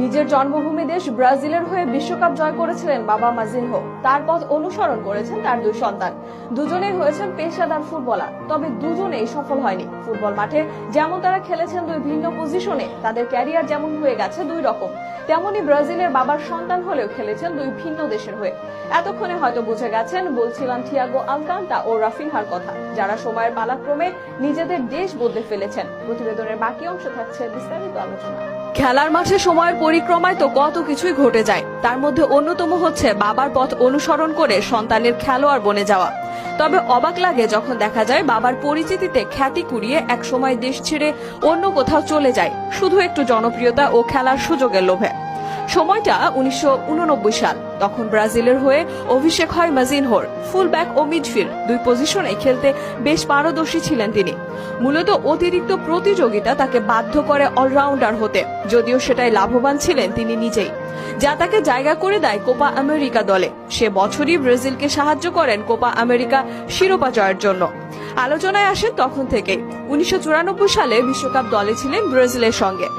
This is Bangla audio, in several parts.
নিজের জন্মভূমি দেশ ব্রাজিলের হয়ে বিশ্বকাপ জয় করেছিলেন বাবা মাজিনহো। তার পথ অনুসরণ করেছেন তার দুই সন্তান। দুজনেই হয়েছেন পেশাদার ফুটবলার, তবে দুজনেই সফল হয়নি। ফুটবল মাঠে যেমন তারা খেলেছেন দুই ভিন্ন পজিশনে, তাদের ক্যারিয়ার যেমন হয়ে গেছে দুই রকম, তেমনি ব্রাজিলের বাবার সন্তান হলেও খেলেছেন দুই ভিন্ন দেশের হয়ে। এতক্ষণে হয়তো বুঝে গেছেন বলছিলাম থিয়াগো আলকান্তা ও রাফিনহার কথা, যারা সময়ের পালাক্রমে নিজেদের দেশ বদলে ফেলেছেন। প্রতিবেদনের বাকি অংশ থাকছে বিস্তারিত আলোচনা। খেলার মাঠে সময়ের পরিক্রমায় তো কত কিছুই ঘটে যায়, তার মধ্যে অন্যতম হচ্ছে বাবার পথ অনুসরণ করে সন্তানের খেলোয়াড় বনে যাওয়া। তবে অবাক লাগে যখন দেখা যায় বাবার পরিচিতিতে খ্যাতি কুড়িয়ে একসময় দেশ ছেড়ে অন্য কোথাও চলে যায়, শুধু একটু জনপ্রিয়তা ও খেলার সুযোগের লোভে। সময়টা 1989 সাল। তখন ব্রাজিলের হয়ে অভিষেক হয় মাজিনহোর। ফুলব্যাক ও মিডফিল্ড দুই পজিশনে খেলতে বেশ পারদর্শী ছিলেন তিনি। মূলত অতিরিক্ত প্রতিযোগিতা তাকে বাধ্য করে অলরাউন্ডার হতে, যদিও সেটাই লাভবান ছিলেন তিনি নিজেই, যা তাকে জায়গা করে দেয় কোপা আমেরিকা দলে। সে বছরই ব্রাজিলকে সাহায্য করেন কোপা আমেরিকা শিরোপা জয়ের জন্য। আলোচনায় আসেন তখন থেকে। 1994 সালে বিশ্বকাপ দলে ছিলেন ব্রাজিলের সঙ্গে।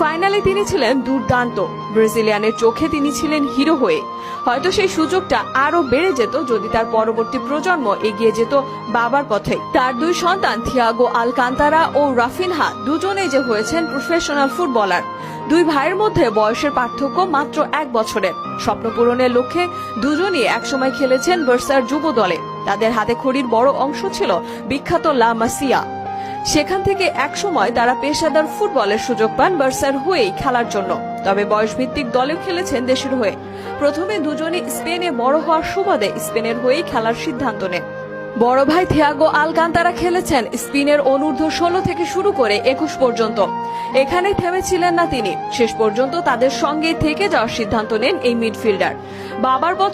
ফাইনালে তিনি ছিলেন দুর্দান্ত। ব্রাজিলিয়ানের চোখে তিনি ছিলেন হিরো হয়ে। হয়তো সেই সুযোগটা আরো বেড়ে যেত যদি তার পরবর্তী প্রজন্ম এগিয়ে যেত বাবার পথে। তার দুই সন্তান থিয়াগো আলকান্তারা ও রাফিনহা দুজনেই যে হয়েছেন প্রফেশনাল ফুটবলার। দুই ভাইয়ের মধ্যে বয়সের পার্থক্য মাত্র 1 বছরের। স্বপ্ন পূরণের লক্ষ্যে দুজনই একসময় খেলেছেন বার্সার যুব দলে। তাদের হাতে খড়ির বড় অংশ ছিল বিখ্যাত লা মাসিয়া। সেখান থেকে একসময় তারা পেশাদার ফুটবলের সুযোগ পান বার্সার হয়েই খেলার জন্য। তবে বয়সভিত্তিক দলেও খেলেছেন দেশের হয়ে। প্রথমে দুজনই স্পেনে বড় হওয়ার সুবাদে স্পেনের হয়েই খেলার সিদ্ধান্ত নেন। বড় ভাই থিয়াগো আলকান্তারা খেলেছেন স্পেনের অনূর্ধ্ব 16 থেকে শুরু করে 21 পর্যন্ত। এখানে থেমেছিলেন না তিনি, শেষ পর্যন্ত তাদের সঙ্গে থেকে যাওয়ার সিদ্ধান্ত নেন এই মিডফিল্ডার। বাবার